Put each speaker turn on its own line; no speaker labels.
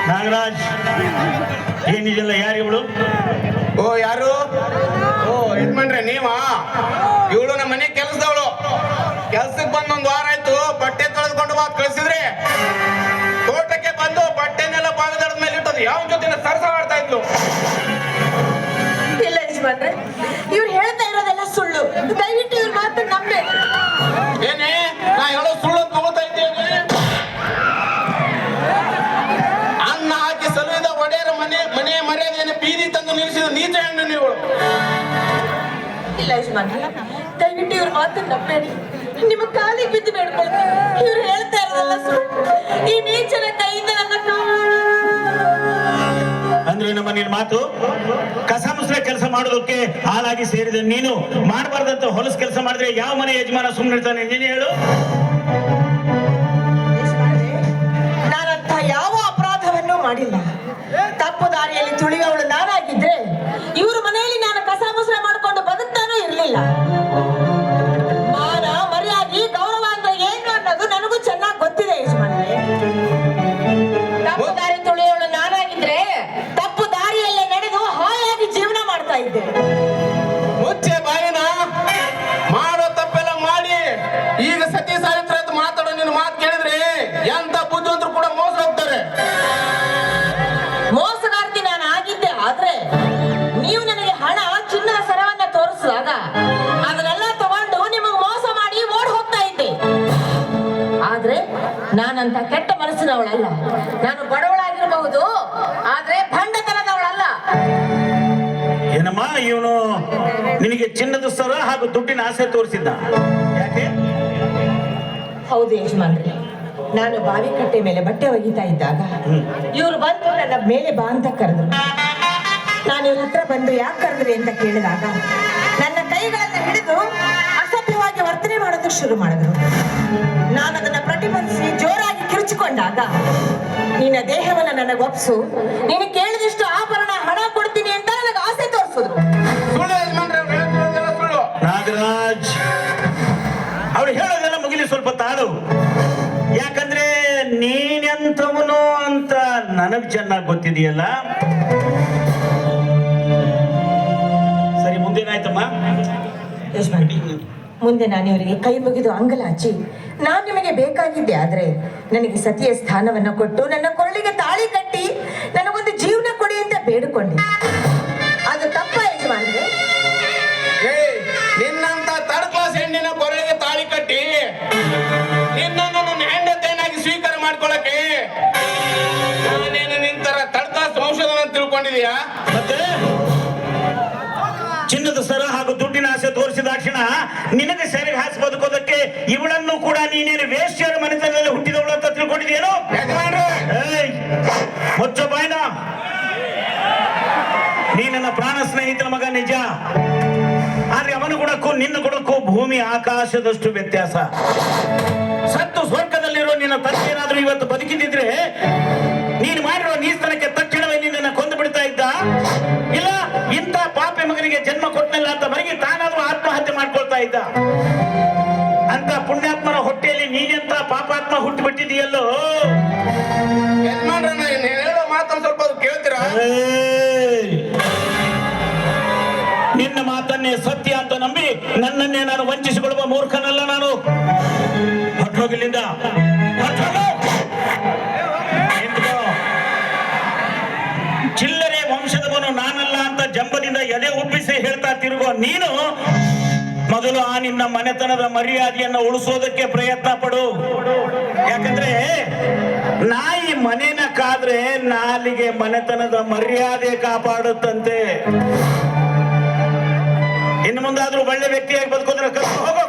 ನಾಗರಾಜ್ ಏನಿದೆಲ್ಲ ಯಾರು ಇವಳು?
ಓ ಯಾರು? ಓ ಯಜಮಾನ್ರೆ ನೀವಾ? ಇವಳು ನಮ್ಮ ಮನೆ ಕೆಲಸದವಳು. ಕೆಲ್ಸಕ್ಕೆ ಬಂದು ಒಂದು ವಾರ ಆಯ್ತು. ಬಟ್ಟೆ ತೊಳೆದುಕೊಂಡು ಬಾ ಕಳಿಸಿದ್ರೆ ತೋಟಕ್ಕೆ ಬಂದು ಬಟ್ಟೆನೆಲ್ಲ ಬಾಗದಳದ ಮೇಲೆ ಇಟ್ಟದು ಯಾವ ಜೊತೆ ಸರ್ಸ ಮಾಡ್ತಾ ಇದ್ಲು.
ಇಲ್ಲ ಯಜಮಾನ್ರೆ, ಇವ್ರು ಹೇಳ್ತಾ ಇರೋದೆಲ್ಲ ಸುಳ್ಳು. ದಯವಿಟ್ಟು ಇವ್ರ ಮಾತು ನಂಬೇಡಿ.
ಏನೇ ನಾ ಹೇಳೋ ಸುಳ್ಳು ಅಂತ ನೋಡ್ತಾ ಇದ್ದೇನೆ. ಅನ್ನ ಹಾಕಿ ಸಲುವಿದ ಒಡೆಯರ ಮನೆ ಮರ್ಯಾದೆಯನ್ನು ಬೀದಿ ತಂದು ನಿಲ್ಲಿಸಿದ ನೀಚ ಹೆಣ್ಣು ನೀವು.
ಇಲ್ಲ ಯಜಮಾನ್ರೆ, ದಯವಿಟ್ಟು ಇವ್ರ ಮಾತು ನಂಬೇಡಿ. ನಿಮ್ಮ ಕಾಲಿಗೆ ಬಿದ್ದು ಬೇಡ್ಕೊಳ್ತೀನಿ. ಇವ್ರು ಹೇಳ್ತಾ ಇರೋದೆಲ್ಲ ಸುಳ್ಳು. ಈ ನೀಚನ ಕೈಯಿಂದ ನನ್ನ
ಅಂದ್ರೆ ನಮ್ಮ ನಿನ್ ಮಾತು ಕಸ ಮುಸ್ರೆ ಕೆಲಸ ಮಾಡೋದಕ್ಕೆ ಹಾಳಾಗಿ ಸೇರಿದ ನೀನು ಮಾಡಬಾರ್ದಂತ ಹೊಲಸು ಕೆಲಸ ಮಾಡಿದ್ರೆ ಯಾವ ಮನೆ ಯಜಮಾನ ಸುಮ್ಮನಿರ್ತಾನೆ? ನೀನು ಹೇಳು.
ನಾನಂತ ಯಾವ ಅಪರಾಧವನ್ನು ಮಾಡಿಲ್ಲ. ತಪ್ಪು ದಾರಿಯಲ್ಲಿ ತುಳಿಯುವವಳು ನಾನಾಗಿದ್ರೆ ಇವ್ರ ಮನೆಯಲ್ಲಿ ನಾನು ಕಸ ಮುಸ್ರೆ ಮಾಡ್ಕೊಂಡು ಬದುಕ್ತಾನೂ ಇರ್ಲಿಲ್ಲ. ಮಾನ ಮರ್ಯಾದೆ ಗೌರವ ಅಂದ್ರೆ ಏನು ಅನ್ನೋದು ನನಗೂ ಚೆನ್ನಾಗಿ ಗೊತ್ತಿದೆ ಯಜಮಾನ್ರೆ. ತಪ್ಪು ದಾರಿ ತುಳಿಯೋಳು ನಾನಾಗಿದ್ರೆ ತಪ್ಪು ದಾರಿಯಲ್ಲೇ ನಡೆದು ಹಾಯಾಗಿ ಜೀವನ ಮಾಡ್ತಾ ಇದ್ದೆ.
ಮುಚ್ಚೆ ಬಾಯಿನ. ಮಾಡೋ ತಪ್ಪೆಲ್ಲ ಮಾಡಿ ಈಗ ಸತಿ ಸಾವಿತ್ರ ಅಂತ ಮಾತಾಡೋ ನಿನ್ನ ಮಾತು ಕೇಳಿದ್ರೆ ಎಂತ ಬುದ್ಧಿವಂತರು ಕೂಡ ಮೋಸ ಹೋಗ್ತಾರೆ.
ಮೋಸಗಾರ್ತಿ ನಾನು ಆಗಿದ್ದೆ. ಆದ್ರೆ ನೀವು ನನಗೆ ಹಣ ಚಿನ್ನದ ಸರವನ್ನ ತೋರಿಸಿದಾಗ ಅದನ್ನೆಲ್ಲ ತಗೊಂಡು ನಿಮಗೆ ಮೋಸ ಮಾಡಿ ಓಡ್ ಹೋಗ್ತಾ ಇದ್ದೆ. ಆದ್ರೆ ನಾನಂತ ಕೆಟ್ಟ ಮನಸ್ಸಿನವಳಲ್ಲ. ನಾನು ಬಡವಳಾಗಿರಬಹುದು, ಆದ್ರೆ ಭಂಡತನದವಳಲ್ಲ.
ಏನಮ್ಮ ಇವನು ನಿನಗೆ ಚಿನ್ನದ ಸರ ಹಾಗೂ ದುಡ್ಡಿನ ಆಸೆ ತೋರಿಸಿದ್ದ? ಯಾಕೆ?
ಹೌದು ಯಜಮಾನ್ರೆ, ನಾನು ಬಾವಿ ಕಟ್ಟೆ ಮೇಲೆ ಬಟ್ಟೆ ಒಗಿತಾ ಇದ್ದಾಗ ಇವ್ರು ಬಂದು ನನ್ನ ಮೇಲೆ ಬಾ ಅಂತ ಕರೆದ್ರು. ನಾನು ಇವ್ರ ಹತ್ರ ಬಂದು ಯಾಕೆ ಕರೆದ್ರಿ ಅಂತ ಕೇಳಿದಾಗ ನನ್ನ ಕೈಗಳನ್ನು ಹಿಡಿದು ಅಸಭ್ಯವಾಗಿ ವರ್ತನೆ ಮಾಡೋದಕ್ಕೆ ಶುರು ಮಾಡಿದ್ರು. ನಾನು ಅದನ್ನ ಪ್ರತಿಬಂಧಿಸಿ ಜೋರಾಗಿ ಕಿರುಚಿಕೊಂಡಾಗ ನಿನ್ನ ದೇಹವನ್ನ ನನಗೆ ಒಪ್ಸು, ನೀನು ಕೇಳಿದಷ್ಟು ಆಭರಣ ಹಣ ಕೊಡ್ತೀನಿ ಅಂತ ನನಗೆ ಆಸೆ ತೋರಿಸಿದ್ರು.
ಸುಳ್ಳು ಯಜಮಾನ್ರೆ, ಅವ್ರು ಹೇಳ್ತಿರೋದೆಲ್ಲ ಸುಳ್ಳು.
ನಾಗರಾಜ್, ಅವ್ರು ಹೇಳೋದೆಲ್ಲ ಮುಗಿಲಿ, ಸ್ವಲ್ಪ ತಾಳು. ಯಾಕಂದ್ರೆ ನೀನೆಂತವನು ಅಂತ ನನಗ್ ಚೆನ್ನಾಗಿ ಗೊತ್ತಿದೆಯಲ್ಲ. ಸರಿ, ಮುಂದೇನಾಯ್ತಮ್ಮ?
ಯಜಮಾನ್ರಿ, ಮುಂದೆ ನಾನು ಇವರಿಗೆ ಕೈ ಮುಗಿದು ಅಂಗಲಾಚಿ ನಾನು ನಿಮಗೆ ಬೇಕಾಗಿದ್ದೆ, ಆದ್ರೆ ನನಗೆ ಸತಿಯ ಸ್ಥಾನವನ್ನು ಕೊಟ್ಟು ನನ್ನ ಕೊರಳಿಗೆ ತಾಳಿ ಕಟ್ಟಿ ನನಗೊಂದು ಜೀವನ ಕೊಡಿ ಅಂತ ಬೇಡಿಕೊಂಡೆ. ಅದು ತಪ್ಪ ಯಜಮಾನ್ರೆ?
ನಿನ್ನಂತ ಥರ್ಡ್ ಕ್ಲಾಸ್ ಹೆಣ್ಣಿನ ಕೊರಳಿಗೆ ತಾಳಿ ಕಟ್ಟಿ ನಿನ್ನನ್ನು ನನ್ನ ಹೆಂಡತಿಯನ್ನಾಗಿ ಸ್ವೀಕಾರ ಮಾಡ್ಕೊಳಕ್ಕೆ ನಾನೇನು ನಿಂತರ ಥರ್ಡ್ ಕ್ಲಾಸ್ ವಂಶದವ ಅಂತ ತಿಳ್ಕೊಂಡಿದೀಯಾ?
ಮತ್ತೆ ಚಿನ್ನದ ಸರ ಹಾಗೂ ದುಡ್ಡಿನ ಆಸೆ ತೋರಿಸಿದಾಕ್ಷಣ ನಿನಗೆ ಸೆರೆಗೆ ಹಾಸಿ ಬದುಕೋದಕ್ಕೆ ಇವಳನ್ನು ಕೂಡ ನೀನೇನು ವೇಶ್ಯರ ಮನೆತನದಲ್ಲಿ ಹುಟ್ಟಿದವಳು ಅಂತ ತಿಳ್ಕೊಂಡಿದೆಯೇನು? ಮುಚ್ಚ ಬಾಯ್ನ. ನೀ ನನ್ನ ಪ್ರಾಣ ಸ್ನೇಹಿತನ ಮಗ ನಿಜ, ಆದ್ರೆ ಅವನ ಗುಣಕ್ಕೂ ನಿನ್ನ ಗುಣಕ್ಕೂ ಭೂಮಿ ಆಕಾಶದಷ್ಟು ವ್ಯತ್ಯಾಸ. ಸತ್ತು ಸ್ವರ್ಗದಲ್ಲಿರೋ ನಿನ್ನ ತಂದೆ ಏನಾದ್ರೂ ಇವತ್ತು ಬದುಕಿದ್ರೆ ನೀನು ಮಾಡಿರೋ ನೀಸ್ತನಕ್ಕೆ ತಕ್ಷಣವೇ ನಿನ್ನನ್ನು ಕೊಂದು ಬಿಡ್ತಾ ಇದ್ದ? ಇಲ್ಲ, ಇಂಥ ಪಾಪಿ ಮಗನಿಗೆ ಜನ್ಮ ಕೊಟ್ಟನಲ್ಲ ಅಂತ ಮನೆಗೆ ತಾನಾದ್ರೂ ಆತ್ಮಹತ್ಯೆ ಮಾಡ್ಕೊಳ್ತಾ ಇದ್ದ? ಅಂತ ಪುಣ್ಯಾತ್ಮನ ಹೊಟ್ಟೆಯಲ್ಲಿ ನೀನೆಂತ ಪಾಪಾತ್ಮ ಹುಟ್ಟು ಬಿಟ್ಟಿದೆಯಲ್ಲೋ.
ಯಜಮಾನ್ರ, ನೀನು ಹೇಳೋ ಮಾತನ್ನು ಸ್ವಲ್ಪ ಅದು ಕೇಳ್ತೀರಾ?
ನಿನ್ನ ಮಾತನ್ನೇ ಸತ್ಯ ಅಂತ ನಂಬಿ ನನ್ನನ್ನೇ ನಾನು ವಂಚಿಸಿಕೊಳ್ಳುವ ಮೂರ್ಖನಲ್ಲ ನಾನು. ಹೊಟ್ಟೋಗಿಲ್ಲಿಂದ, ಚಿಲ್ಲರೆ ವಂಶದವನು ನಾನಲ್ಲ ಅಂತ ಜಂಬದಿಂದ ಎದೆ ಉಬ್ಬಿಸಿ ಹೇಳ್ತಾ ತಿರುಗೋ ನೀನು ಮೊದಲು ಆ ನಿನ್ನ ಮನೆತನದ ಮರ್ಯಾದೆಯನ್ನು ಉಳಿಸೋದಕ್ಕೆ ಪ್ರಯತ್ನ ಪಡು. ಯಾಕಂದ್ರೆ ನಾಯಿ ಮನೇನ ಕಾದ್ರೆ ನಾಲಿಗೆ ಮನೆತನದ ಮರ್ಯಾದೆ ಕಾಪಾಡುತ್ತಂತೆ. ಇನ್ನು ಮುಂದಾದ್ರೂ ಒಳ್ಳೆ ವ್ಯಕ್ತಿಯಾಗಿ ಬದುಕೋದ್ರೆ ಹೋಗೋ.